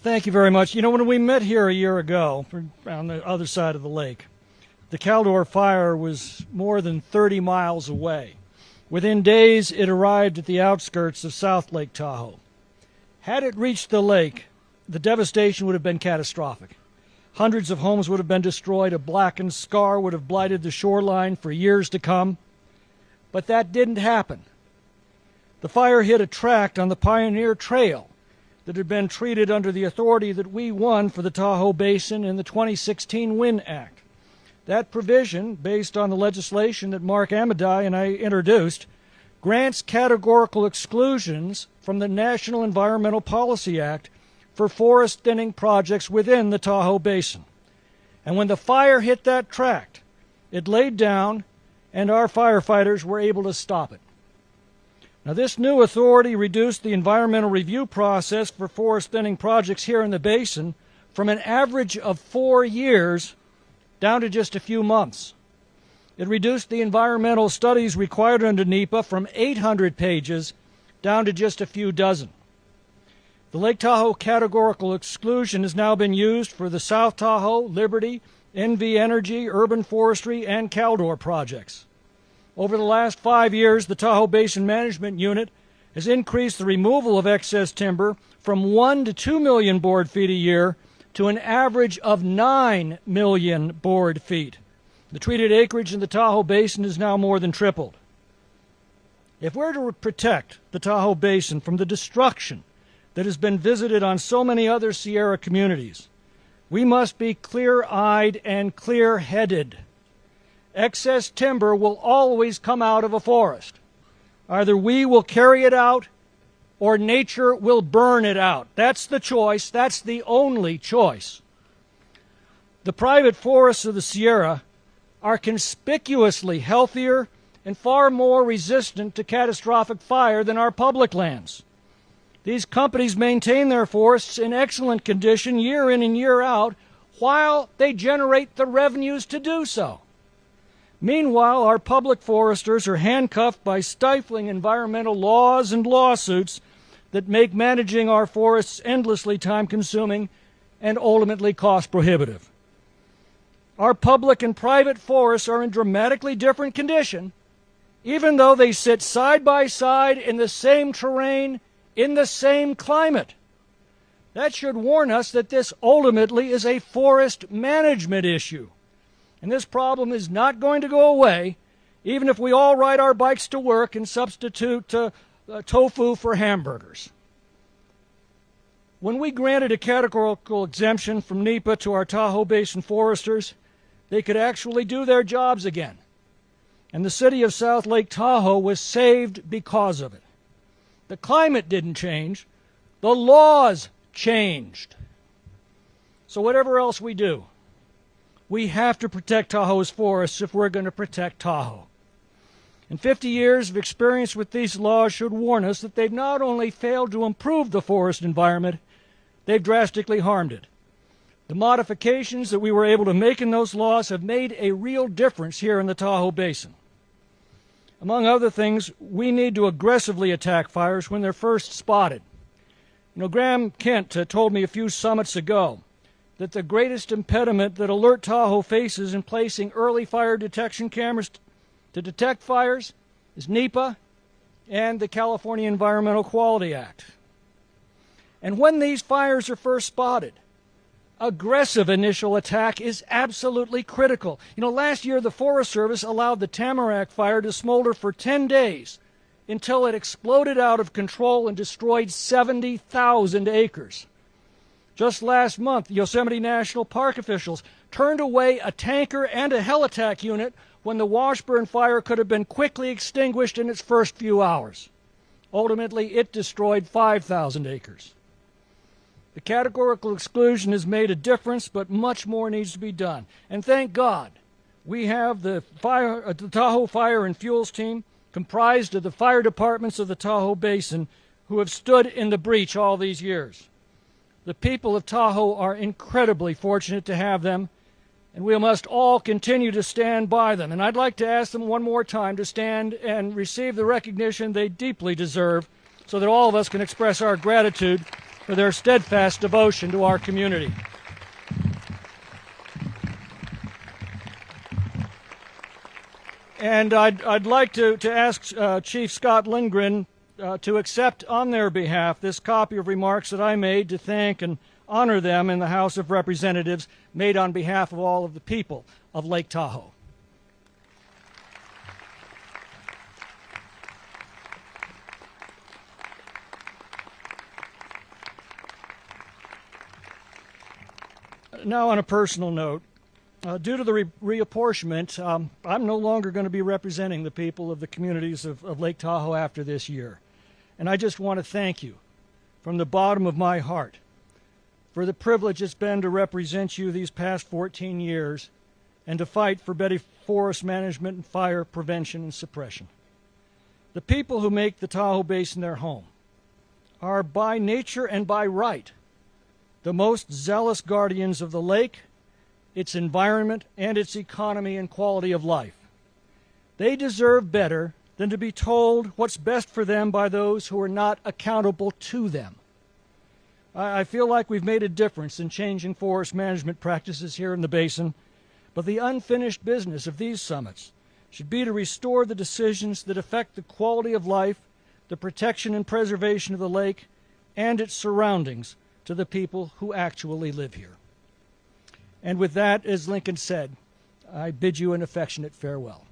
Thank you very much. You know, when we met here a year ago on the other side of the lake, the Tahoe fire was more than 30 miles away. Within days, it arrived at the outskirts of South Lake Tahoe. Had it reached the lake, the devastation would have been catastrophic. Hundreds of homes would have been destroyed. A blackened scar would have blighted the shoreline for years to come. But that didn't happen. The fire hit a tract on the Pioneer Trail that had been treated under the authority that we won for the Tahoe Basin in the 2016 Wind Act. That provision, based on the legislation that Mark Amidei and I introduced, grants categorical exclusions from the National Environmental Policy Act for forest thinning projects within the Tahoe Basin. And when the fire hit that tract, it laid down and our firefighters were able to stop it. Now, this new authority reduced the environmental review process for forest thinning projects here in the basin from an average of 4 years down to just a few months. It reduced the environmental studies required under NEPA from 800 pages down to just a few dozen. The Lake Tahoe categorical exclusion has now been used for the South Tahoe, Liberty, NV Energy, Urban Forestry, and Caldor projects. Over the last 5 years, the Tahoe Basin Management Unit has increased the removal of excess timber from 1 to 2 million board feet a year to an average of 9 million board feet. The treated acreage in the Tahoe Basin is now more than tripled. If we're to protect the Tahoe Basin from the destruction that has been visited on so many other Sierra communities, we must be clear-eyed and clear-headed. Excess timber will always come out of a forest. Either we will carry it out or nature will burn it out. That's the choice. That's the only choice. The private forests of the Sierra are conspicuously healthier and far more resistant to catastrophic fire than our public lands. These companies maintain their forests in excellent condition year in and year out while they generate the revenues to do so. Meanwhile, our public foresters are handcuffed by stifling environmental laws and lawsuits that make managing our forests endlessly time-consuming and ultimately cost-prohibitive. Our public and private forests are in dramatically different condition, even though they sit side by side in the same terrain, in the same climate. That should warn us that this ultimately is a forest management issue. And this problem is not going to go away, even if we all ride our bikes to work and substitute tofu for hamburgers. When we granted a categorical exemption from NEPA to our Tahoe Basin foresters, they could actually do their jobs again. And the city of South Lake Tahoe was saved because of it. The climate didn't change. The laws changed. So whatever else we do, we have to protect Tahoe's forests if we're going to protect Tahoe. And 50 years of experience with these laws should warn us that they've not only failed to improve the forest environment, they've drastically harmed it. The modifications that we were able to make in those laws have made a real difference here in the Tahoe Basin. Among other things, we need to aggressively attack fires when they're first spotted. You know, Graham Kent told me a few summits ago that the greatest impediment that Alert Tahoe faces in placing early fire detection cameras to detect fires is NEPA and the California Environmental Quality Act. And when these fires are first spotted, aggressive initial attack is absolutely critical. You know, last year the Forest Service allowed the Tamarack fire to smolder for 10 days until it exploded out of control and destroyed 70,000 acres. Just last month, Yosemite National Park officials turned away a tanker and a helitack unit when the Washburn fire could have been quickly extinguished in its first few hours. Ultimately, it destroyed 5,000 acres. The categorical exclusion has made a difference, but much more needs to be done. And thank God, we have the Tahoe Fire and Fuels team comprised of the fire departments of the Tahoe Basin who have stood in the breach all these years. The people of Tahoe are incredibly fortunate to have them, and we must all continue to stand by them. And I'd like to ask them one more time to stand and receive the recognition they deeply deserve so that all of us can express our gratitude for their steadfast devotion to our community. And I'd like to ask Chief Scott Lindgren to accept on their behalf this copy of remarks that I made to thank and honor them in the House of Representatives, made on behalf of all of the people of Lake Tahoe. Now, on a personal note, due to the reapportionment, I'm no longer going to be representing the people of the communities of Lake Tahoe after this year. And I just want to thank you from the bottom of my heart for the privilege it's been to represent you these past 14 years and to fight for better forest management and fire prevention and suppression. The people who make the Tahoe Basin their home are by nature and by right the most zealous guardians of the lake, its environment, and its economy and quality of life. They deserve better than to be told what's best for them by those who are not accountable to them. I feel like we've made a difference in changing forest management practices here in the basin, but the unfinished business of these summits should be to restore the decisions that affect the quality of life, the protection and preservation of the lake, and its surroundings to the people who actually live here. And with that, as Lincoln said, I bid you an affectionate farewell.